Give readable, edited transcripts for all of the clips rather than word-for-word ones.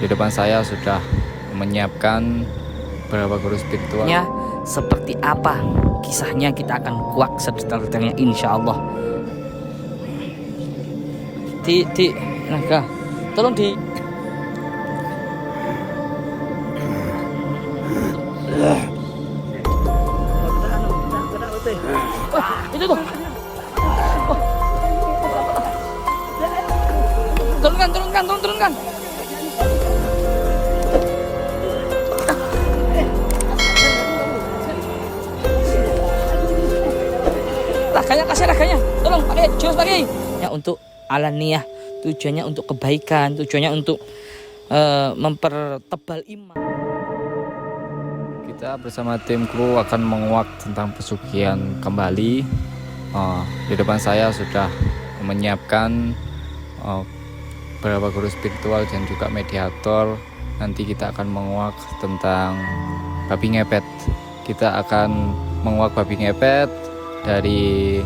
Di depan saya sudah menyiapkan beberapa guru spiritual. Seperti apa kisahnya kita akan kuak sedetail-detailnya insya Allah. Di naga, tolong di itu tuh. Turunkan. Raganya, tolong pakai jurus pakai. Ya untuk alaniyah, tujuannya untuk kebaikan, tujuannya untuk mempertebal iman. Kita bersama tim kru akan menguak tentang pesugihan kembali. Di depan saya sudah menyiapkan beberapa guru spiritual dan juga mediator. Nanti kita akan menguak tentang babi ngepet. Kita akan menguak babi ngepet dari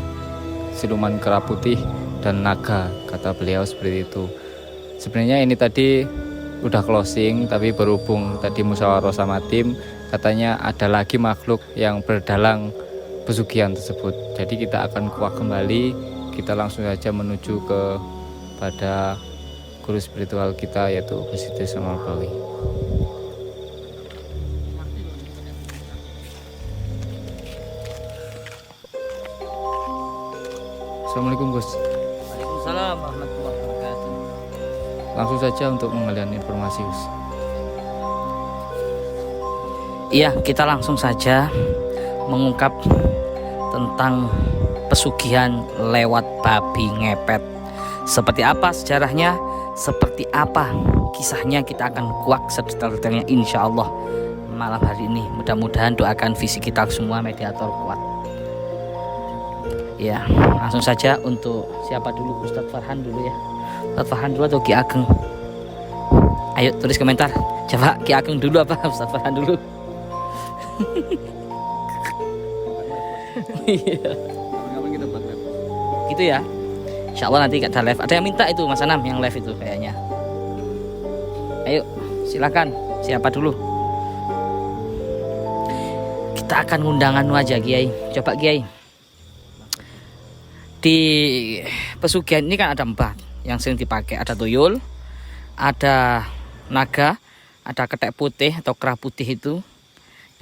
siluman kera putih dan naga, kata beliau seperti itu. Sebenarnya ini tadi udah closing, tapi berhubung tadi musyawarah sama tim, katanya ada lagi makhluk yang berdalang pesugihan tersebut. Jadi kita akan kuak kembali. Kita langsung saja menuju ke pada guru spiritual kita, yaitu Gusti Desa Malbawi. Assalamualaikum Gus. Waalaikumsalam warahmatullahi wabarakatuh. Langsung saja untuk mengalian informasi Gus. Iya, kita langsung saja mengungkap tentang pesugihan lewat babi ngepet. Seperti apa sejarahnya, seperti apa kisahnya, kita akan kuak sedetail-detailnya insya Allah malam hari ini. Mudah-mudahan doakan visi kita semua mediator kuat. Ya, langsung saja untuk siapa dulu? Ustadz Farhan dulu ya. Ustadz Farhan dulu atau Ki Ageng? Ayo tulis komentar. Coba Ki Ageng dulu apa Ustadz Farhan dulu? Iya. Gitu ya. Insya Allah nanti ada live. Ada yang minta itu Mas Anam yang live itu kayaknya. Ayo silakan. Siapa dulu? Kita akan undangan aja Kiai. Coba Kiai. Di pesugihan ini kan ada 4 yang sering dipakai. Ada tuyul, ada naga, ada ketek putih atau kera putih itu.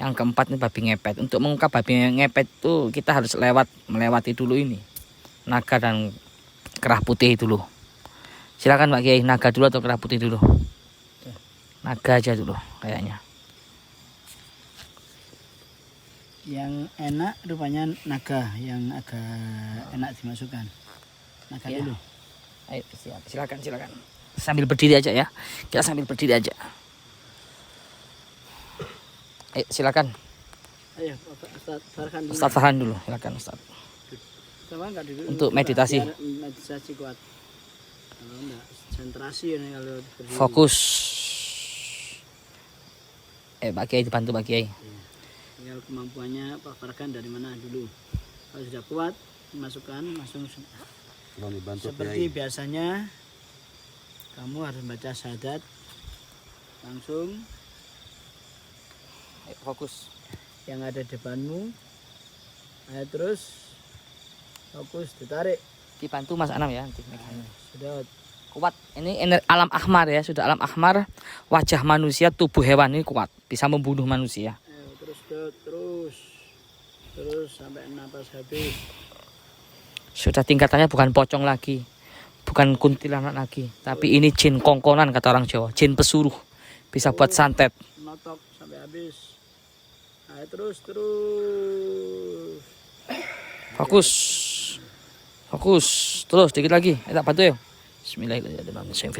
Yang keempat ini babi ngepet. Untuk mengungkap babi ngepet itu kita harus melewati dulu ini naga dan kera putih dulu. Silakan Pak Kiai, naga dulu atau kera putih dulu? Naga aja dulu kayaknya. Yang enak rupanya naga, yang agak enak dimasukkan. Naga ya. Dulu. Ayo silakan. Sambil berdiri aja ya. Kita sambil berdiri aja. Ayo silakan. Ayo Ustadz Farhan dulu. Ustadz Farhan dulu, silakan Ustadz. Untuk meditasi. Meditasi kuat. Kalau enggak konsentrasi ya kalau berdiri. Fokus. Pak Kiai dibantu Pak Kiai. Tinggal kemampuannya Pak Farhan dari mana dulu. Kalau sudah kuat, masukkan langsung. Seperti biasanya, kamu harus baca syahadat langsung. Ayo, fokus. Yang ada depanmu. Ayo terus fokus, ditarik. Dibantu Mas Anam ya. Sudah kuat. Ini alam ahmar ya, sudah alam ahmar. Wajah manusia, tubuh hewan ini kuat, bisa membunuh manusia. Terus sampai napas habis. Sudah tingkatannya bukan pocong lagi, bukan kuntilanak lagi, tapi ini jin kongkonan kata orang Jawa, jin pesuruh, bisa buat santet. Notok sampai habis. Ayo terus. Fokus, terus dikit lagi. Tak bantu ya. Bismillahirrahmanirrahim.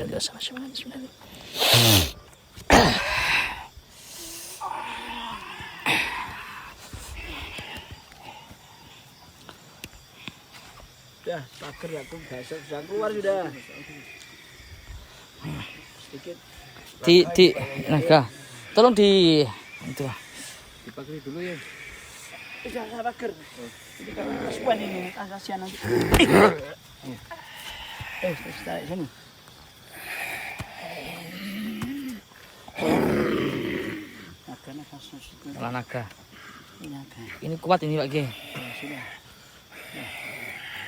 Sudah, pagar aku besok sudah keluar sudah. Sedikit. Di naga. Tolong di itu. Dipagari dulu ya. Sudah pagar. Jadi kalau kasuan ini kasihan nanti. Tarik sini. Kepala naga. Naga. Ini kuat ini Pak Kiai. Ya, sudah.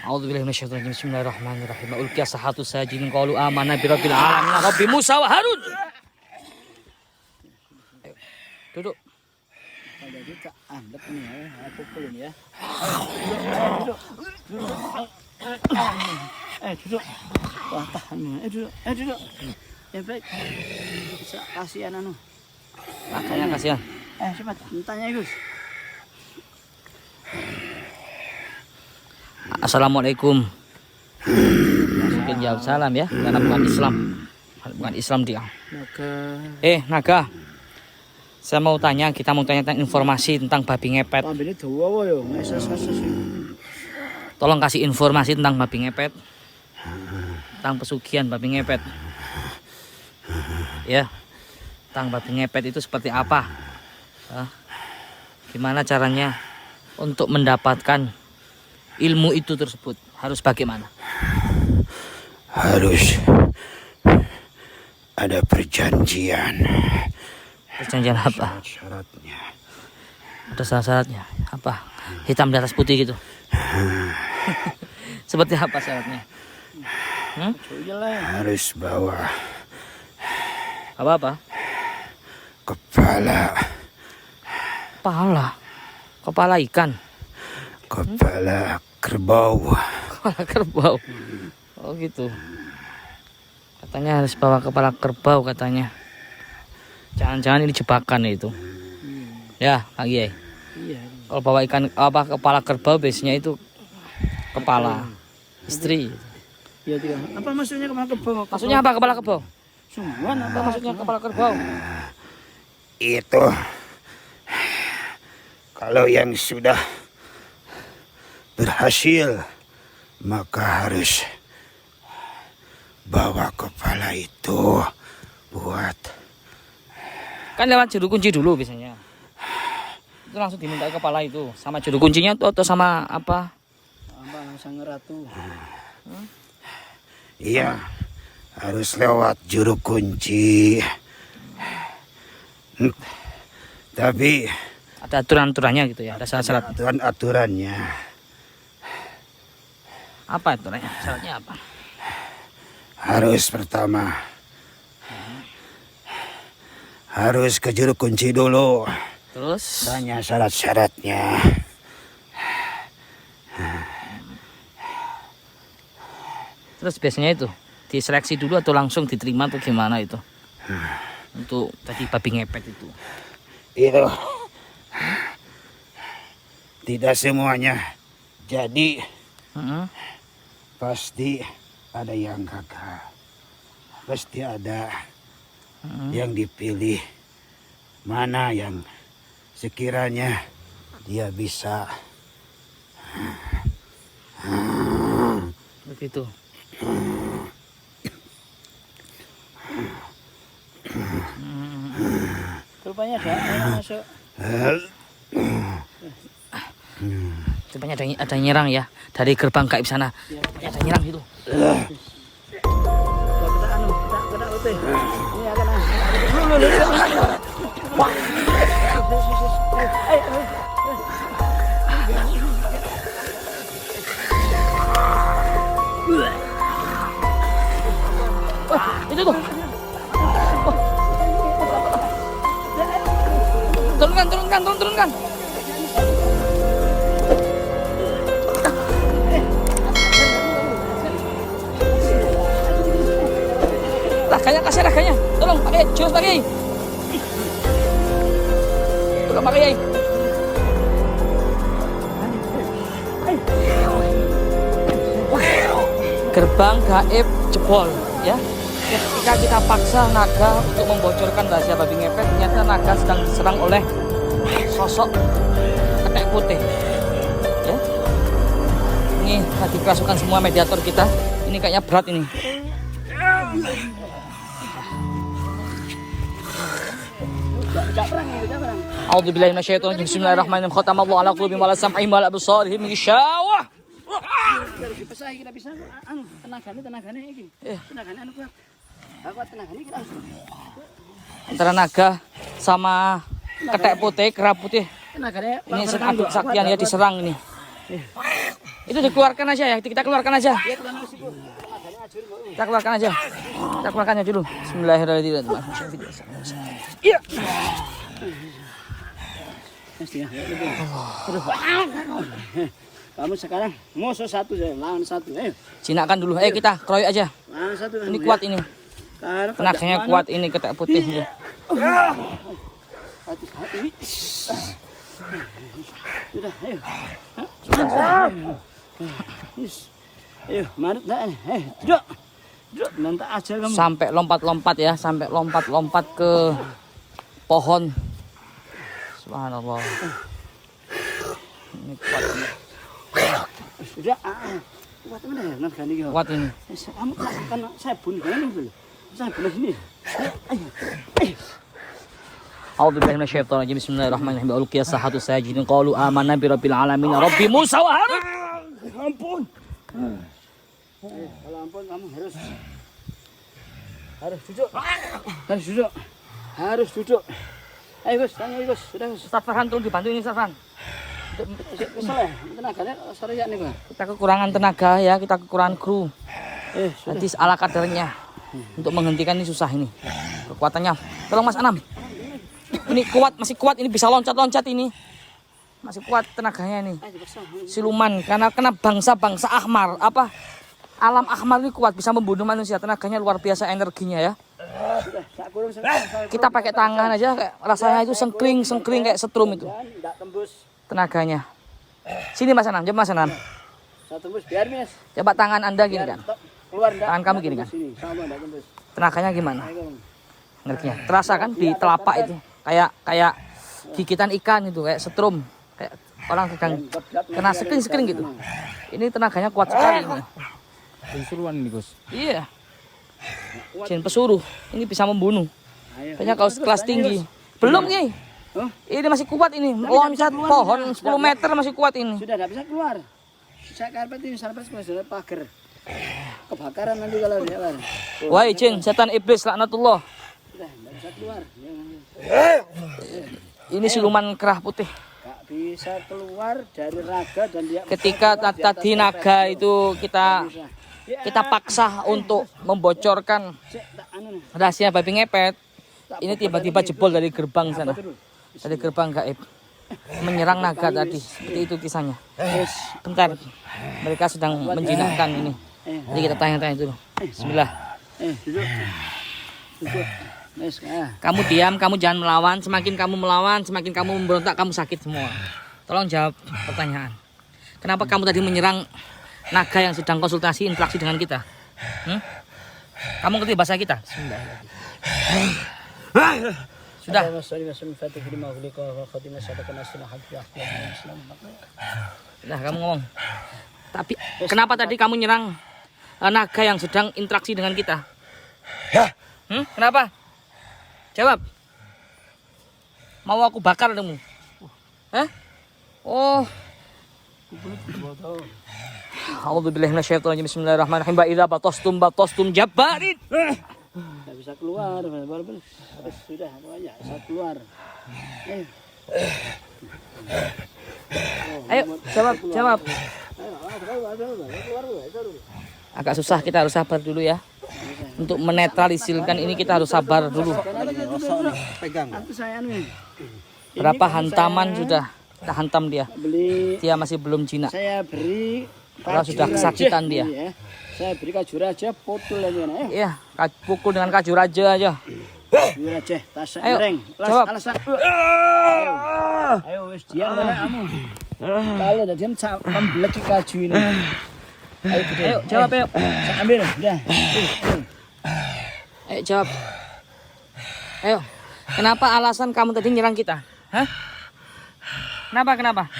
A'udzubillahi minasyaitonir rajim. Bismillahirrahmanirrahim. Ulqiya sahatu sajidin qalu amanna birabbil alamin rabbi Musa wa Harun. Ayo, duduk. Kalau kita anggap nih ya, pukul ini ya. Duduk. Wah, tahan. Duduk. Duduk. Ya baik. Kasihan anu. Makanya kasihan. Cepat, tanya Gus. Assalamualaikum. Mungkin jawab salam ya, karena bukan Islam. Bukan Islam dia. Naga. Naga. Saya mau tanya, kita mau tanya tentang informasi tentang babi ngepet. Pambene dawa wae yo, ngeses-ngeses. Tolong kasih informasi tentang babi ngepet. Tentang pesugihan babi ngepet. Ya. Tentang babi ngepet itu seperti apa? Gimana caranya untuk mendapatkan ilmu itu tersebut? Harus bagaimana? Harus ada perjanjian. Perjanjian apa? Syaratnya. Ada syarat-syaratnya. Apa? Hitam di atas putih gitu. Seperti apa syaratnya? Harus bawa Apa-apa? kepala Kepala ikan. kepala kerbau. Kepala kerbau. Oh gitu. Katanya harus bawa kepala kerbau katanya. Jangan-jangan ini jebakan itu. Ya, Pak Kiai. Iya. Kalau bawa ikan kepala kerbau biasanya itu kepala istri. Iya tidak. Apa maksudnya kepala kerbau? Maksudnya apa kepala kerbau? Sungguhan Apa maksudnya kepala kerbau? Itu kalau yang sudah berhasil maka harus bawa kepala itu buat Kan lewat juru kunci dulu biasanya. Itu langsung diminta kepala itu sama juru kuncinya tuh atau sama apa? Sang Ratu. Iya, harus lewat juru kunci. Tapi Ada aturan-aturannya gitu ya, ada syarat-syarat. aturan-aturannya Apa aturannya? Syaratnya apa? harus pertama harus ke juru kunci dulu. Terus Tanya syarat-syaratnya. terus biasanya itu diseleksi dulu atau langsung diterima atau gimana itu? Untuk tadi babi ngepet itu. Itu tidak semuanya jadi, pasti ada yang gagal, pasti ada yang dipilih, mana yang sekiranya dia bisa. Begitu. Rupanya ada yang masuk. Rupanya ada nyerang ya dari gerbang gaib sana. Ada nyerang itu. Kita putih. Ini akan Itu tuh. Turunkan. Kasih raganya. Tolong pakai jus pakai. Tolong pakai. Gerbang gaib jebol ya. Ketika kita paksa naga untuk membocorkan rahasia babi ngepet, ternyata naga sedang diserang oleh sosok ketek putih. Ya. Ini tadi kerasukan semua mediator kita. Ini kayaknya berat ini. A'udzubillahi minasyaitonir rajim. Bismillahirrahmanirrahim. Khatamallahu ala qulubihim wa ala sam'ihim wa ala absarihim ghishawah. kita bisa tenagane iki. Tenagane anu kuat. Kuat tenagane kita harus. Antara naga sama ketek putih, kera putih. Naganya Ini adu saktian ya diserang ini. Itu dikeluarkan aja ya, kita keluarkan aja. Kita keluarkan aja. Kita keluarkan aja dulu. Bismillahirrahmanirrahim. Iya. Kamu sekarang musuh satu saja, lawan satu. Ayo. Jinakkan dulu. Ayo kita keroyok aja. Lawan satu. Ini kuat ini. Tenaganya kuat ini ketek putih. Hati-hati. Sudah, ayo. Ayo, marut dah. Duduk. Duduk, nanti aja kamu. Sampai lompat-lompat ya, sampai lompat-lompat ke pohon. Subhanallah. Ini kuat ini. Sudah. Kuat mana ya? Nagani kau. Kuat ini. Kamu kan saya bunuh ini dulu. Saya bunuh ini. Ayo. Ayo. A'udzubillahi minasyaitonirrajim. Bismillahirrahmanirrahim. Ulqiya sahatu sajidin qalu amanna birabbil alamin rabbi Musa wa Harun. Ampun. Kalau ampun kamu harus duduk. Harus duduk. Harus duduk. Ayo Gus, tanya Gus. Sudah Gus. Ustaz Farhan tolong dibantu ini Ustaz Farhan. Salah, tenaganya sore ya nih Bang. Kita kekurangan tenaga ya, kita kekurangan kru. Sudah. Nanti ala kadarnya untuk menghentikan ini susah ini. Kekuatannya. Tolong Mas Anam. Ini kuat, masih kuat ini bisa loncat-loncat ini. Masih kuat tenaganya ini. Siluman karena kena bangsa-bangsa ahmar, apa? Alam ahmar ini kuat bisa membunuh manusia. Tenaganya luar biasa energinya ya. Kita pakai tangan aja kayak rasanya itu sengkring kayak setrum itu. Enggak tembus. Tenaganya. Sini Mas Anam, coba Mas Anam. Saya tembus biar Mas. Coba tangan Anda gini kan. Keluar enggak? Tangan kamu gini kan. Sini, sama enggak tembus. Tenaganya gimana? Ayo. Energinya. Terasa kan di telapak itu. Kayak gigitan ikan itu, kayak setrum. Kayak orang sedang kena sekring gitu. Ini tenaganya kuat sekali ini. Pesuruan ini Gus. Iya. Jin pesuruh. Ini bisa membunuh. Banyak kalau kelas tinggi. Belum nih. Ini masih kuat ini. Loncat pohon 10 meter masih kuat ini. Sudah enggak bisa keluar. Saya karpet ini sampai sudah pagar. Kebakaran nanti kalau dia keluar. Wahai jin, setan iblis laknatullah. Sudah enggak bisa keluar. Ini siluman kerah putih. Enggak bisa keluar dari raga dan dia Ketika tadi naga itu kita paksa untuk membocorkan rahasia babi ngepet. Ini tiba-tiba jebol dari gerbang sana. Dari gerbang gaib. Menyerang naga tadi. Seperti itu kisahnya. Bentar. Mereka sedang menjinakkan ini. Jadi kita tanya-tanya dulu. Bismillah. Duduk. Duduk. Kamu diam, kamu jangan melawan. Semakin kamu melawan, semakin kamu memberontak, kamu sakit semua. Tolong jawab pertanyaan. Kenapa kamu tadi menyerang naga yang sedang konsultasi interaksi dengan kita? Kamu ngerti bahasa kita? Sudah. Sudah kamu ngomong. Tapi kenapa tadi kamu nyerang naga yang sedang interaksi dengan kita? Kenapa? Jawab. Mau aku bakar kamu? Oh. A'udzubillahi minasyaitonir rajim. Bismillahirrahmanirrahim. Ba idza batastum jabbarin. Enggak bisa keluar. Sudah, pokoknya bisa keluar. Ayo, jawab. Agak susah, kita harus sabar dulu ya. Untuk menetralisirkan ini kita harus sabar dulu. Berapa hantaman sudah kita hantam dia. Dia masih belum jinak. Saya beri Kalau sudah kesakitan dia. Saya beri kaju raja putul aja. Iya, pukul dengan kaju raja aja. Kaju raja, tas Ayo, goreng. jawab. Ayo wis diam kamu. Kalau udah diam membeleki kaju ini. Ayo jawab ayo. Saya ambil udah. Ayo jawab. Ayo. Kenapa alasan kamu tadi nyerang kita? Hah? Kenapa?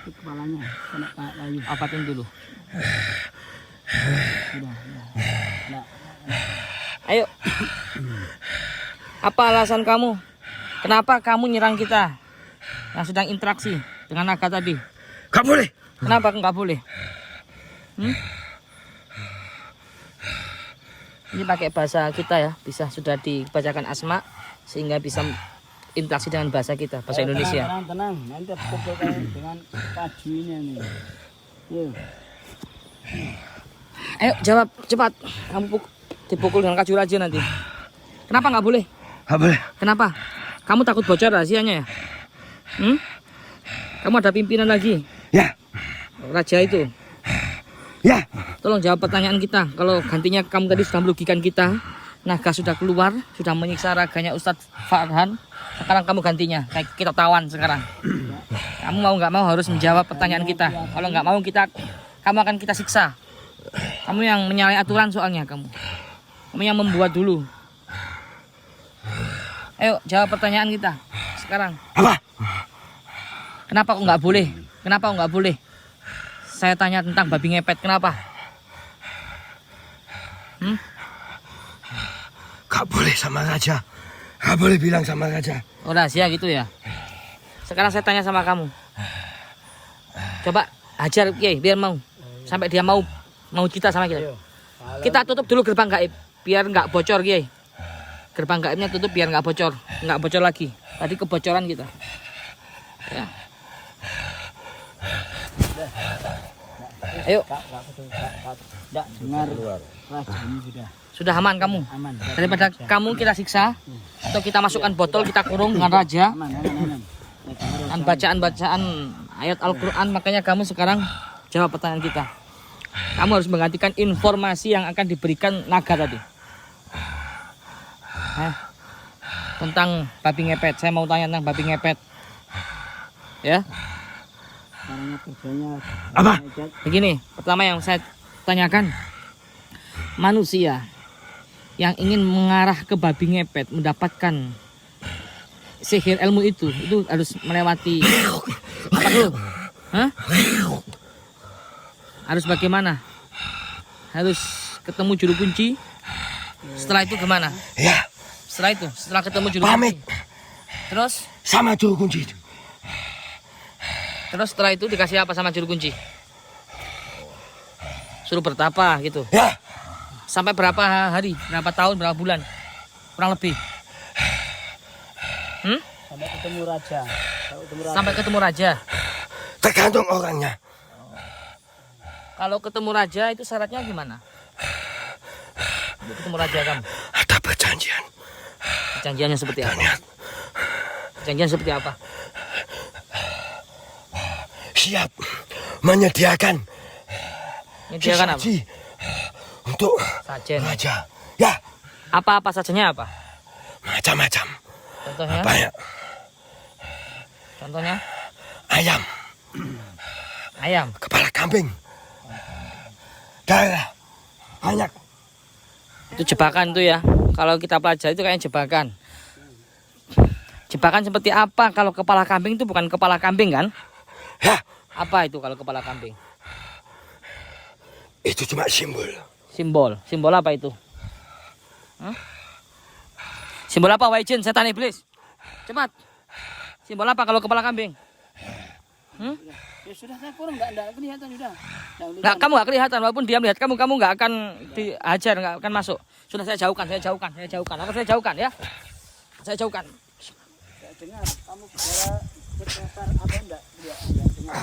Kepalanya kena kayu. Apatin dulu. Ayo. Apa alasan kamu? Kenapa kamu nyerang kita yang sedang interaksi dengan naga tadi? Gak boleh. Kenapa nggak boleh? Ini pakai bahasa kita ya, bisa sudah dibacakan asma sehingga bisa berinteraksi dengan bahasa kita, bahasa Indonesia. Tenang. Nanti pukul dengan kajunya nih. Yuk. Ayo jawab cepat. Kamu dipukul dengan kaju raja nanti. Kenapa nggak boleh? Nggak boleh. Kenapa? Kamu takut bocor rahasianya ya? Kamu ada pimpinan lagi? Ya. Raja itu. Ya. Tolong jawab pertanyaan kita. Kalau gantinya kamu tadi sudah merugikan kita, naga sudah keluar, sudah menyiksa raganya Ustadz Farhan. Sekarang kamu gantinya. Kayak kita tawan sekarang. Kamu mau nggak mau harus menjawab pertanyaan kita. Kalau nggak mau kamu akan kita siksa. Kamu yang menyalahi aturan soalnya kamu. Kamu yang membuat dulu. Ayo jawab pertanyaan kita sekarang. Apa? Kenapa kok nggak boleh? Kenapa kok nggak boleh? Saya tanya tentang babi ngepet. Kenapa? Nggak boleh sama raja. Nggak boleh bilang sama raja. Oh rahasia gitu ya. Sekarang saya tanya sama kamu. Coba ajar Kiai biar mau. Sampai dia mau kita sama kita. Kita tutup dulu gerbang gaib biar nggak bocor Kiai. Gerbang gaibnya tutup biar nggak bocor lagi. Tadi kebocoran kita. Ya. Ayo. Tidak dengar raja ini Sudah aman kamu. aman. Daripada kamu kita siksa atau kita masukkan botol kita kurung dengan raja. Aman. Dan bacaan-bacaan ayat Al-Quran. Makanya kamu sekarang jawab pertanyaan kita. Kamu harus menggantikan informasi yang akan diberikan naga tadi. Tentang babi ngepet. Saya mau tanya tentang babi ngepet. Ya. Caranya kerjanya Apa? Begini, pertama yang saya tanyakan, manusia yang ingin mengarah ke babi ngepet mendapatkan sihir ilmu itu harus melewati apa dulu? Harus bagaimana? Harus ketemu juru kunci. Setelah itu gimana? Ya. Setelah ketemu juru Pamit. kunci. Terus Sama juru kunci itu. setelah itu dikasih apa sama juru kunci? Suruh bertapa gitu. Ya. Sampai berapa hari, berapa tahun, berapa bulan? Kurang lebih. sampai ketemu raja. Sampai ketemu raja. Tergantung orangnya. Kalau ketemu raja itu syaratnya gimana? Untuk ketemu raja kamu. Ada perjanjian. Perjanjiannya seperti apa? Perjanjian seperti apa? Siap menyediakan Menyediakan apa? sesaji untuk Sajen. raja. Ya. Apa-apa sajanya apa? Macam-macam. Contohnya? Banyak. Contohnya? Ayam. Ayam. Kepala kambing. Darah. Banyak. Itu jebakan tuh ya. Kalau kita pelajari itu kayaknya jebakan. Jebakan seperti apa? Kalau kepala kambing itu bukan kepala kambing kan? Ya. Apa itu kalau kepala kambing? Itu cuma simbol. Simbol apa itu? Simbol apa Waijin setan iblis? Cepat. Simbol apa kalau kepala kambing? Ya sudah saya kurang enggak kelihatan sudah. Nggak, kamu nggak kelihatan walaupun dia melihat kamu nggak akan diajar, nggak akan masuk. Sudah saya jauhkan. Akan saya jauhkan ya. Saya jauhkan. Saya dengar kamu bicara berkasar apa enggak? Dengar.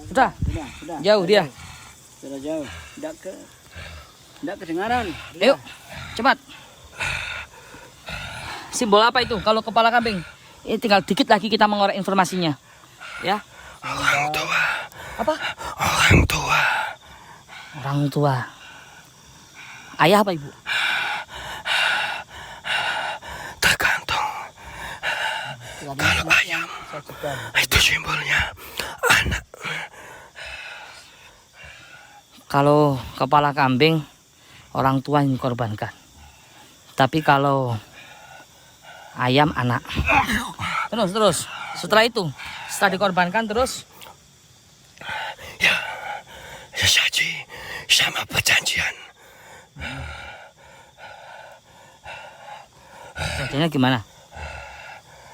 Sudah. Sudah. Jauh dia. Sudah jauh. Enggak kedengaran. Ayo, cepat. Simbol apa itu kalau kepala kambing? Ini tinggal dikit lagi kita mengorek informasinya. Ya. Orang tua. Apa? Orang tua. Orang tua. Ayah apa ibu? Tergantung. Kalau ayam itu simbolnya anak. Kalau kepala kambing orang tua yang dikorbankan. Tapi kalau ayam anak. Terus. Setelah itu, setelah dikorbankan terus Ya. Sesaji sama perjanjian. jadinya gimana?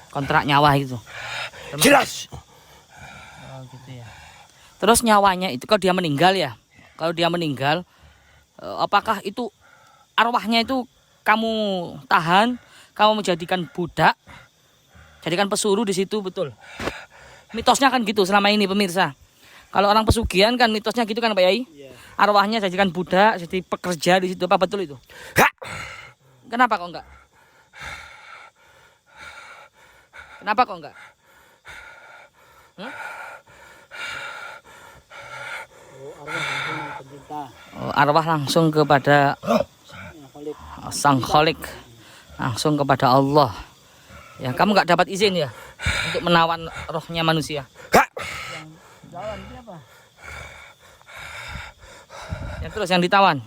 Kontrak nyawa itu. Jelas. Oh gitu ya. Terus nyawanya itu kalau dia meninggal ya. Kalau dia meninggal, apakah itu arwahnya itu kamu tahan, kamu menjadikan budak Jadikan pesuruh di situ, betul. Mitosnya kan gitu selama ini pemirsa. Kalau orang pesugihan kan mitosnya gitu kan Pak Yai. Iya. Arwahnya jadikan budak, jadi pekerja di situ. Apa betul itu? Hah? Kenapa kok enggak? Kenapa kok enggak? Oh, arwah langsung kepada Sang Kholik, langsung kepada Allah. Ya, kamu nggak dapat izin ya untuk menawan rohnya manusia. Hah? Jalan siapa? Ya terus yang ditawan?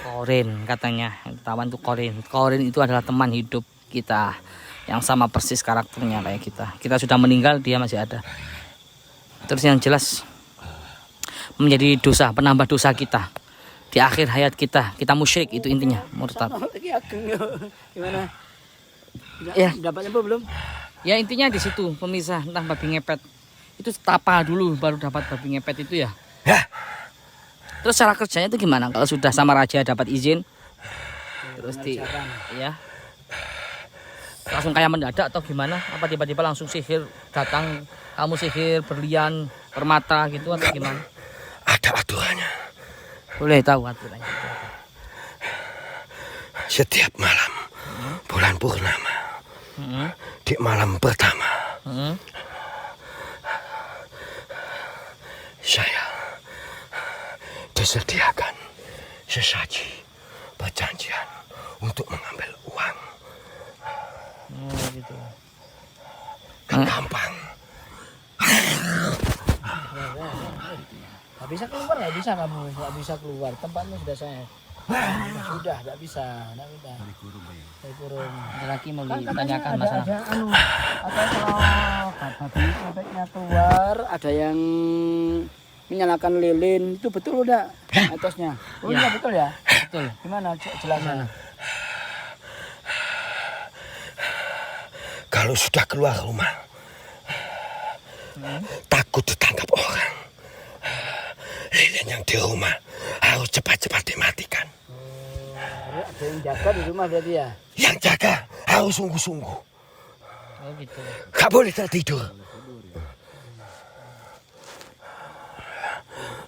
Korin katanya. Yang ditawan itu Korin. Korin itu adalah teman hidup kita yang sama persis karakternya kayak kita. Kita sudah meninggal, dia masih ada. Terus yang jelas menjadi dosa, penambah dosa kita di akhir hayat kita. Kita musyrik, itu intinya, murtad. Lagi ageng yo. Gimana? Ya. Dapatnya apa belum? Ya intinya di situ pemirsa tentang babi ngepet. Itu tapa dulu baru dapat babi ngepet itu ya. Hah? Terus cara kerjanya itu gimana? Kalau sudah sama raja dapat izin, terus ya langsung kayak mendadak atau gimana? Apa tiba-tiba langsung sihir datang, kamu sihir berlian, permata gitu atau gimana? Ada aturannya. Boleh tahu aturannya? Setiap malam bulan purnama, di malam pertama, saya disediakan sesaji perjanjian untuk mengambil uang. Gitu. Kan gampang. Nggak bisa keluar, nggak bisa kamu, nggak bisa keluar. Tempatnya sudah saya. Sudah, nggak bisa, nggak bisa. Dari kurung. Ada lagi mau ditanyakan masalah. Ada atau kalau babi ngepetnya keluar, ada yang menyalakan lilin, itu betul udah mitosnya? Oh iya betul ya. Betul. Gimana jelasnya? Kalau sudah keluar rumah, takut ditangkap orang. Lilin yang di rumah harus cepat-cepat dimatikan. Ada yang jaga di rumah berarti ya? Yang jaga harus sungguh-sungguh. Oh gitu. Gak boleh tertidur.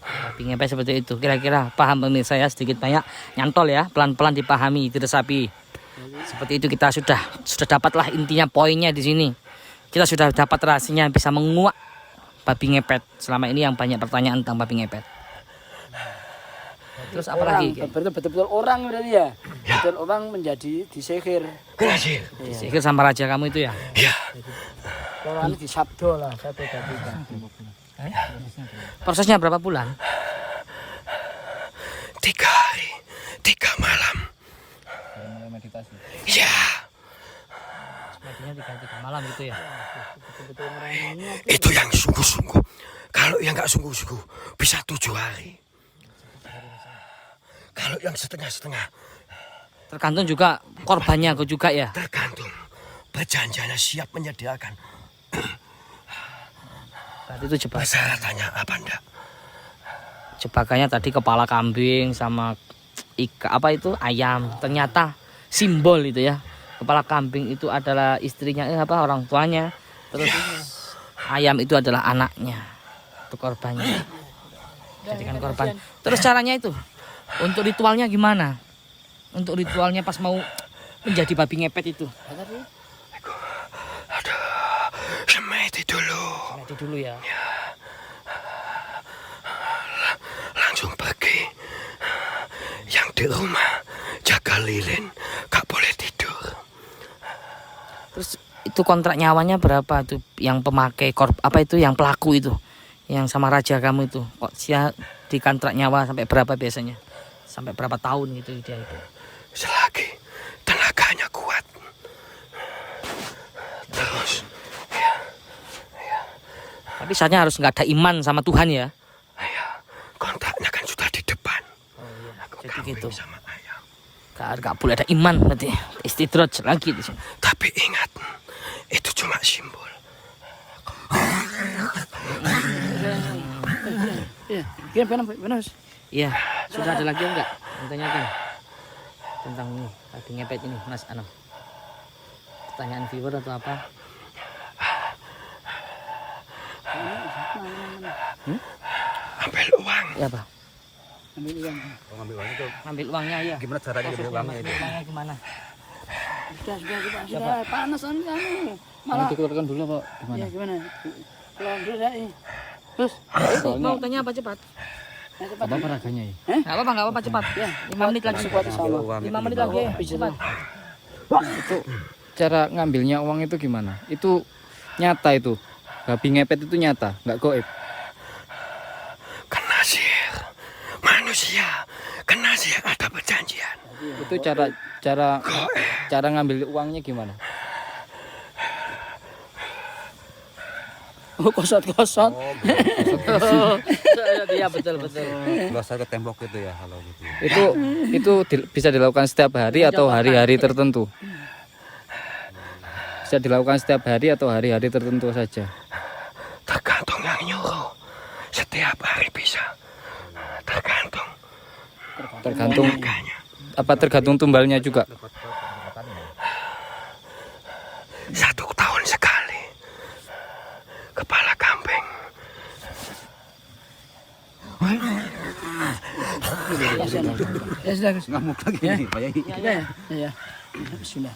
Babi ngepet seperti itu. Kira-kira paham pemirsa ya, sedikit banyak nyantol ya, pelan-pelan dipahami, diresapi. Seperti itu kita sudah dapatlah intinya, poinnya di sini. Kita sudah dapat rahasianya, bisa menguak babi ngepet. Selama ini yang banyak pertanyaan tentang babi ngepet. Terus apa lagi? Betul-betul orang berarti ya? Betul orang menjadi disihir. Kenasir. Sihir sama raja kamu itu ya? Ya. Orang disabdo lah, satu tadi. Prosesnya berapa bulan? 3 hari, 3 malam. Meditasi. Ya. Sepertinya 3 malam gitu ya? Itu yang sungguh-sungguh. Kalau yang nggak sungguh-sungguh bisa 7 hari. Kalau yang setengah-setengah Tergantung juga korbannya juga ya? tergantung. Perjanjiannya siap menyediakan. Berarti itu Persyaratannya apa enggak? jebakannya tadi kepala kambing sama ayam. Ternyata simbol itu ya. Kepala kambing itu adalah istrinya orang tuanya. Terus ayam itu adalah anaknya. Itu korbannya. Jadikan korban. Terus caranya itu untuk ritualnya gimana? Untuk ritualnya pas mau menjadi babi ngepet itu. Aduh, semedi dulu. Nanti dulu ya. Langsung pergi. Yang di rumah jaga lilin, gak boleh tidur. Terus itu kontrak nyawanya berapa tuh yang pemakai yang pelaku itu yang sama raja kamu itu kok dia di kontrak nyawa sampai berapa biasanya, sampai berapa tahun gitu dia itu? Selagi tenaganya kuat. Terus Tapi saatnya harus nggak ada iman sama Tuhan ya. kontraknya kan sudah di depan. Aku Jadi kambing gitu. sama ayam. Nggak boleh ada iman berarti. Istidroj lagi di sini. Tapi ingat, itu cuma simbol. Iya, benar. Iya, sudah ada lagi enggak? Tanyakan tentang ini babi ngepet ini, Mas Ano. pertanyaan viewer atau apa? Ambil uang. Ya Pak. Ambil uang. Ambil uangnya ya. Gimana caranya ambil uangnya itu? Uangnya gimana? Sudah panas kan kamu. Malah dikeluarkan dulu Pak. Gimana? ya gimana? Keluar dulu dah ini. Terus Mau tanya apa cepat? Apa harganya ya? Nggak apa-apa cepat. Ya, 5 menit lagi. Kuat sama. 5 menit lagi. Cepat. Itu cara ngambilnya uang itu gimana? Itu nyata itu. Babi ngepet itu nyata, nggak goib. Kena sihir. Manusia kena sihir, ada perjanjian. Itu cara ngambil uangnya gimana? Oh, kosot-kosot. Iya betul. Gosok ke tembok itu ya kalau gitu. Bisa dilakukan setiap hari atau hari-hari tertentu. Bisa dilakukan setiap hari atau hari-hari tertentu saja. Tergantung yang nyuruh. Setiap hari bisa. Tergantung apa tergantung tumbalnya juga. 1 tahun sekali. Kepala kambing. Ya sudah. Ngamuk lagi nih, Pak Yai. Ya. Bismillah.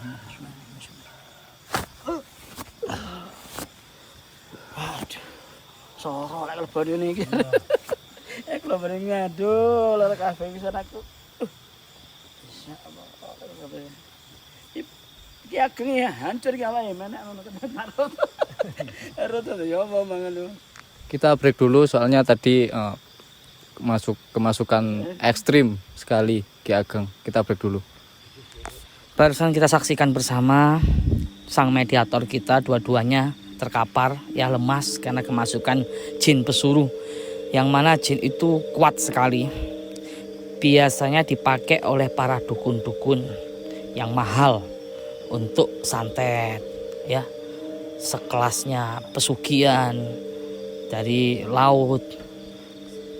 Soro lek lebon ini iki. Lebon ini aduh, lek kabeh bisa aku. Iki ageng ya, hancur iki awake menek ngono marut. Marut ya apa mangan lu. Kita break dulu soalnya tadi kemasukan ekstrim sekali Ki Ageng. Kita break dulu. Barusan kita saksikan bersama sang mediator kita dua-duanya terkapar ya lemas karena kemasukan jin pesuruh, yang mana jin itu kuat sekali. Biasanya dipakai oleh para dukun-dukun yang mahal untuk santet ya, sekelasnya pesugihan dari laut,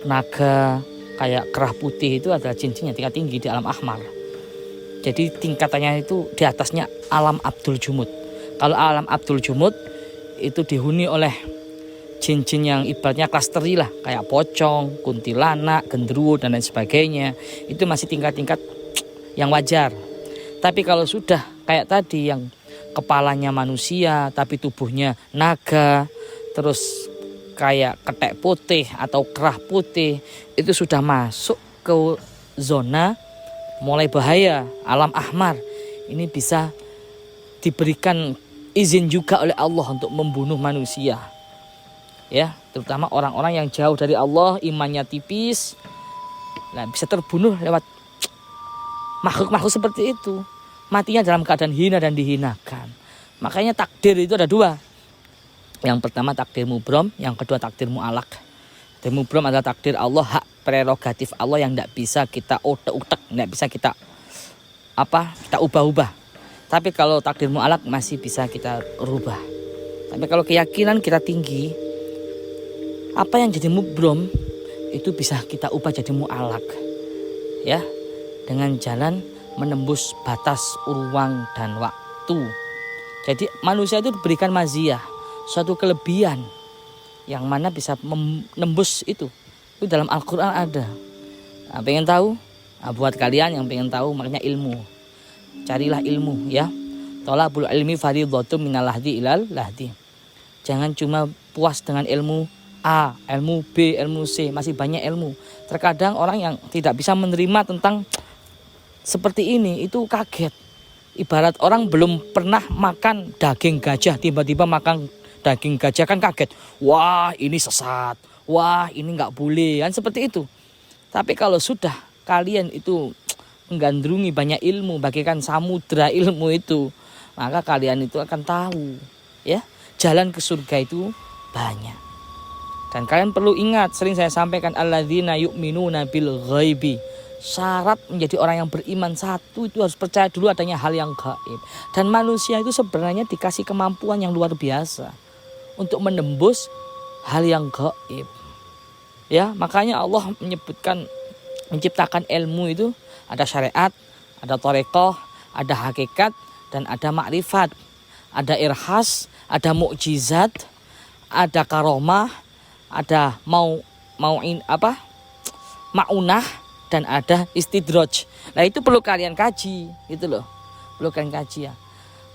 naga kayak kerah putih itu adalah jin-jin yang tingkat tinggi di alam ahmar. Jadi tingkatannya itu di atasnya alam Abdul Jumud. Kalau alam Abdul Jumud itu dihuni oleh jin-jin yang ibaratnya kelas teri lah, kayak pocong, kuntilanak, gendruwo dan lain sebagainya. Itu masih tingkat-tingkat yang wajar. Tapi kalau sudah kayak tadi yang kepalanya manusia tapi tubuhnya naga, terus kayak ketek putih atau kerah putih, itu sudah masuk ke zona mulai bahaya, alam ahmar. Ini bisa diberikan izin juga oleh Allah untuk membunuh manusia. Ya, terutama orang-orang yang jauh dari Allah, imannya tipis. Nah, bisa terbunuh lewat makhluk-makhluk seperti itu. Matinya dalam keadaan hina dan dihinakan. Makanya takdir itu ada 2. Yang pertama takdir mubrom, yang kedua takdir mu'alak. Takdir mubrom adalah takdir Allah, hak prerogatif Allah yang tidak bisa kita utek-utek, tidak bisa kita ubah-ubah. Tapi kalau takdir mu'alak masih bisa kita rubah. Tapi kalau keyakinan kita tinggi, apa yang jadi mubrom itu bisa kita ubah jadi mu'alak. Ya, dengan jalan menembus batas ruang dan waktu. Jadi manusia itu diberikan maziyah, suatu kelebihan yang mana bisa menembus itu. Itu dalam Al-Quran ada. Nah, pengen tahu? Nah, buat kalian yang pengen tahu makanya ilmu. Carilah ilmu ya. Thalabul ilmi fardhatun minal lahdi ilal lahdi. Jangan cuma puas dengan ilmu A, ilmu B, ilmu C, masih banyak ilmu. Terkadang orang yang tidak bisa menerima tentang seperti ini itu kaget. Ibarat orang belum pernah makan daging gajah, tiba-tiba makan daging gajah kan kaget. Wah, ini sesat. Wah, ini nggak boleh. Kan seperti itu. Tapi kalau sudah kalian itu menggandrungi banyak ilmu, bagaikan samudra ilmu itu, maka kalian itu akan tahu ya, jalan ke surga itu banyak. Dan kalian perlu ingat, sering saya sampaikan, alladzina yu'minuna bil ghaibi. Syarat menjadi orang yang beriman satu itu harus percaya dulu adanya hal yang gaib. Dan manusia itu sebenarnya dikasih kemampuan yang luar biasa untuk menembus hal yang gaib. Ya, makanya Allah menciptakan ilmu itu ada syariat, ada thariqah, ada hakikat, dan ada makrifat. ada irhas, ada mukjizat, ada karomah, ada maunah, dan ada istidraj. Nah itu perlu kalian kaji gitu loh, perlu kalian kaji ya.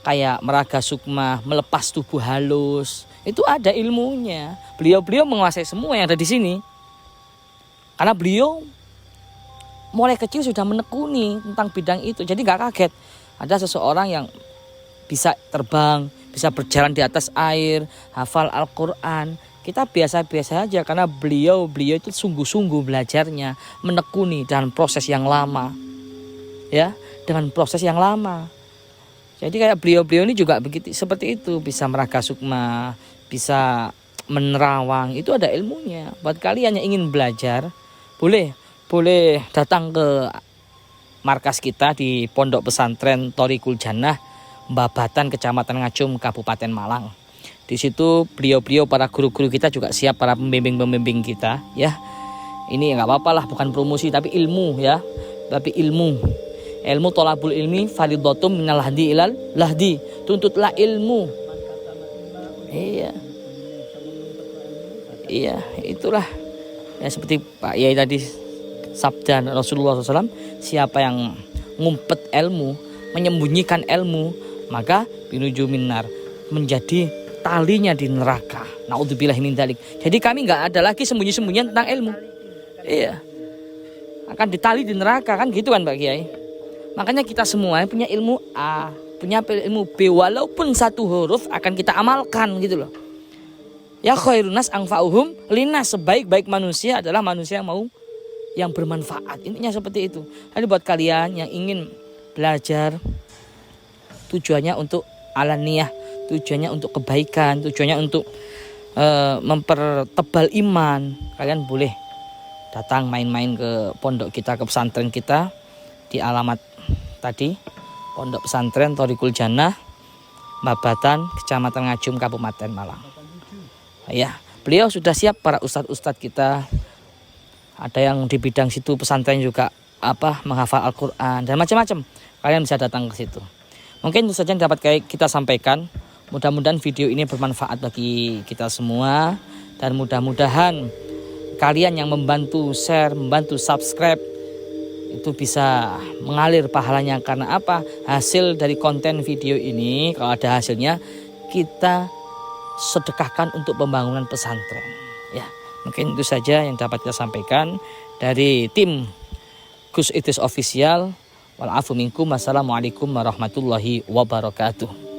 Kayak meraga sukma, melepas tubuh halus, itu ada ilmunya. Beliau menguasai semua yang ada di sini, karena beliau mulai kecil sudah menekuni tentang bidang itu. Jadi nggak kaget ada seseorang yang bisa terbang, bisa berjalan di atas air, hafal Al-Quran. Kita biasa-biasa aja karena beliau itu sungguh-sungguh belajarnya, menekuni dengan proses yang lama. Ya, dengan proses yang lama. Jadi kayak beliau ini juga begitu, seperti itu, bisa meraga sukma, bisa menerawang, itu ada ilmunya. Buat kalian yang ingin belajar, boleh datang ke markas kita di Pondok Pesantren Thoriqul Jannah, Babatan, Kecamatan Ngajum, Kabupaten Malang. Di situ beliau para guru-guru kita juga siap, para pembimbing kita ya. Ini nggak apa-apa lah, bukan promosi tapi ilmu ya. Tapi ilmu tolabul ilmi faridatum minal hadi ilal lahdi. Tuntutlah ilmu. Iya, itulah. Ya seperti Pak Yai tadi sabda Rasulullah SAW, siapa yang ngumpet ilmu, menyembunyikan ilmu, maka binuju minar, menjadi talinya di neraka. Naudzubillah min dzalik. Jadi kami nggak ada lagi sembunyi-sembunyian tentang ilmu. Iya. Akan ditali di neraka kan gitu kan Pak Kiai. Makanya kita semua punya ilmu A, punya ilmu B, walaupun satu huruf akan kita amalkan gitu loh. Ya khairun nas anfa'uhum linas, sebaik-baik manusia adalah manusia yang bermanfaat. Intinya seperti itu. Jadi buat kalian yang ingin belajar, tujuannya untuk alaniyah, tujuannya untuk kebaikan, tujuannya untuk mempertebal iman, kalian boleh datang main-main ke pondok kita, ke pesantren kita di alamat tadi, Pondok Pesantren Thoriqul Jannah, Babatan, Kecamatan Ngajum, Kabupaten Malang. Ya, beliau sudah siap, para ustadz-ustadz kita. Ada yang di bidang situ pesantren juga menghafal Al-Quran dan macam-macam. Kalian bisa datang ke situ. Mungkin itu saja yang dapat kita sampaikan. Mudah-mudahan video ini bermanfaat bagi kita semua, dan mudah-mudahan kalian yang membantu share, membantu subscribe itu bisa mengalir pahalanya. Karena apa? Hasil dari konten video ini, kalau ada hasilnya, kita sedekahkan untuk pembangunan pesantren. Ya, mungkin itu saja yang dapat kita sampaikan dari tim Gus Idris Official. Wal afu minkum. Wassalamualaikum warahmatullahi wabarakatuh.